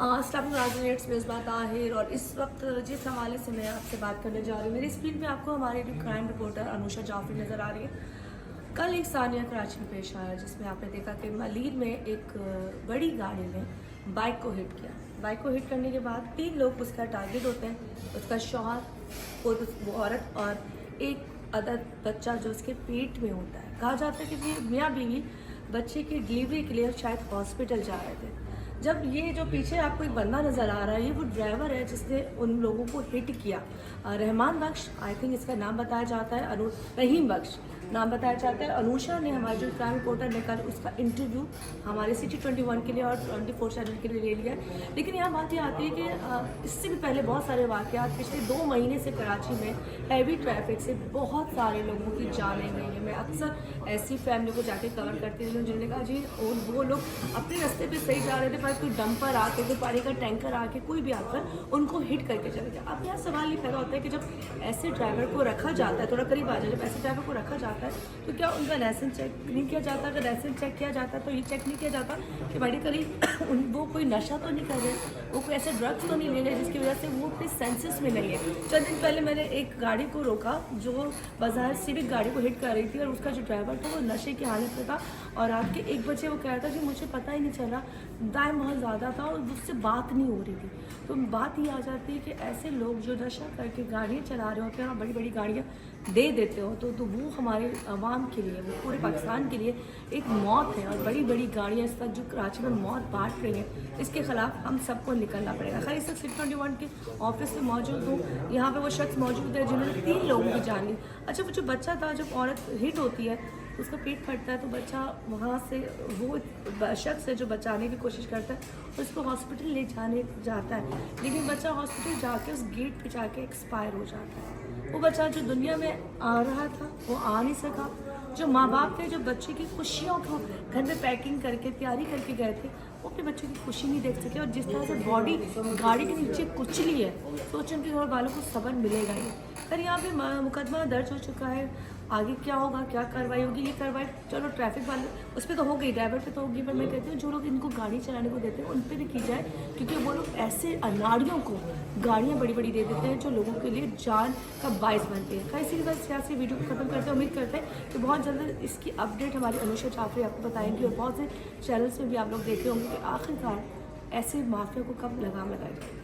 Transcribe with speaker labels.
Speaker 1: अस्सलाम वालेकुम, इट्स मिसबा ताहिर। और इस वक्त जिस हवाले से मैं आपसे बात करने जा रही हूँ, मेरी स्क्रीन पे आपको हमारी क्राइम रिपोर्टर अनुषा जाफरी नज़र आ रही है। कल एक सानिया कराची में पेश आया जिसमें आपने देखा कि मलीर में एक बड़ी गाड़ी ने बाइक को हिट किया। बाइक को हिट करने के बाद 3 लोग उसका टारगेट होते हैं, उसका शौहर, वो औरत और एक अदद बच्चा जो उसके पेट में होता है। कहा जाता है कि ये मियाँ बीवी बच्चे की डिलीवरी के लिए शायद हॉस्पिटल जा रहे थे। जब ये जो पीछे आपको एक बंदा नज़र आ रहा है, ये वो ड्राइवर है जिसने उन लोगों को हिट किया। रहमान बख्श, आई थिंक इसका नाम बताया जाता है, रहीम बख्श नाम बताया जाता है। अनुषा ने, हमारे जो क्राइम रिपोर्टर ने, कल उसका इंटरव्यू हमारे सिटी 21 के लिए और 24 चैनल के लिए ले लिया। लेकिन यहाँ बात ये आती है कि इससे भी पहले बहुत सारे वाक़यात पिछले 2 महीने से कराची में हैवी ट्रैफिक से बहुत सारे लोगों की जानें गई हैं। मैं अक्सर ऐसी फैमिली को जाके कवर करती रही हूँ जिन्होंने कहा जी वो लोग अपने रास्ते पे सही जा रहे थे, पर कोई डंपर आके, कोई पानी का टैंकर आके, कोई भी आकर उनको हिट करके चले गया। अब यहाँ सवाल ये पैदा होता है कि जब ऐसे ड्राइवर को रखा जाता है, थोड़ा करीब आ जाए, जब ऐसे ड्राइवर को रखा जाता है तो क्या उनका लाइसेंस चेक नहीं किया जाता? अगर लाइसेंस चेक किया जाता तो ये चेक नहीं किया जाता कि भाई करीब वो कोई नशा तो नहीं कर रहे, वो कोई ऐसे ड्रग्स तो नहीं ले रहे जिसकी वजह से वो अपने सेंसेस में नहीं है। चंद दिन पहले मैंने एक गाड़ी को रोका जो बाजार सिविक गाड़ी को हिट कर रही थी और उसका जो ड्राइवर था वो नशे की हालत में था और रात के 1 बजे वो कह रहा था कि मुझे पता ही नहीं चला, दाम बहुत ज़्यादा था और मुझसे बात नहीं हो रही थी। तो बात ये आ जाती है कि ऐसे लोग जो नशा करके गाड़ियाँ चला रहे होते हैं और बड़ी बड़ी गाड़ियाँ दे देते हो तो वो हमारे आवाम के लिए, वो पूरे पाकिस्तान के लिए एक मौत है। और बड़ी बड़ी गाड़ियाँ इस वक्त जो कराची में मौत बांट रही हैं, इसके खिलाफ हम सबको निकलना पड़ेगा। खैर इस वक्त सिटी 21 के ऑफिस में मौजूद हूँ। यहाँ पे वो शख्स मौजूद है जिन्होंने 3 लोगों की जान ली। अच्छा, वो जो बच्चा था, जब औरत हिट होती है तो उसका पेट फटता है तो बच्चा वहाँ से, वो शख्स है जो बचाने की कोशिश करता है और उसको हॉस्पिटल ले जाने जाता है, लेकिन बच्चा हॉस्पिटल जाके उस गेट पे जाके एक्सपायर हो जाता है। वो बच्चा जो दुनिया में आ रहा था वो आ नहीं सका। जो माँ बाप थे, जो बच्चे की खुशियों को घर में पैकिंग करके तैयारी करके गए थे, वो अपने बच्चों की खुशी नहीं देख सके। और जिस तरह से बॉडी गाड़ी के नीचे कुचली है, सोचें उनके घर वालों को सब्र मिलेगा ही। फिर यहाँ पे मुकदमा दर्ज हो चुका है। आगे क्या होगा, क्या कार्रवाई होगी, ये कार्रवाई चलो ट्रैफिक वाले उस पर तो हो गई, ड्राइवर पे तो होगी, पर मैं कहती हूँ जो लोग इनको गाड़ी चलाने को देते हैं उन पर भी की जाए, क्योंकि वो लोग ऐसे अनाड़ियों को गाड़ियाँ बड़ी बड़ी दे देते हैं जो लोगों के लिए जान का बायस बनती है। खैर इसी के साथ सियासी वीडियो को खत्म करते हैं। उम्मीद करते हैं कि बहुत जल्द इसकी अपडेट हमारी अनुषा जाफरी आपको बताएंगी और बहुत से चैनल्स में भी आप लोग देखे होंगे कि आखिरकार ऐसे माफिया को कब लगाम लगाया जाए।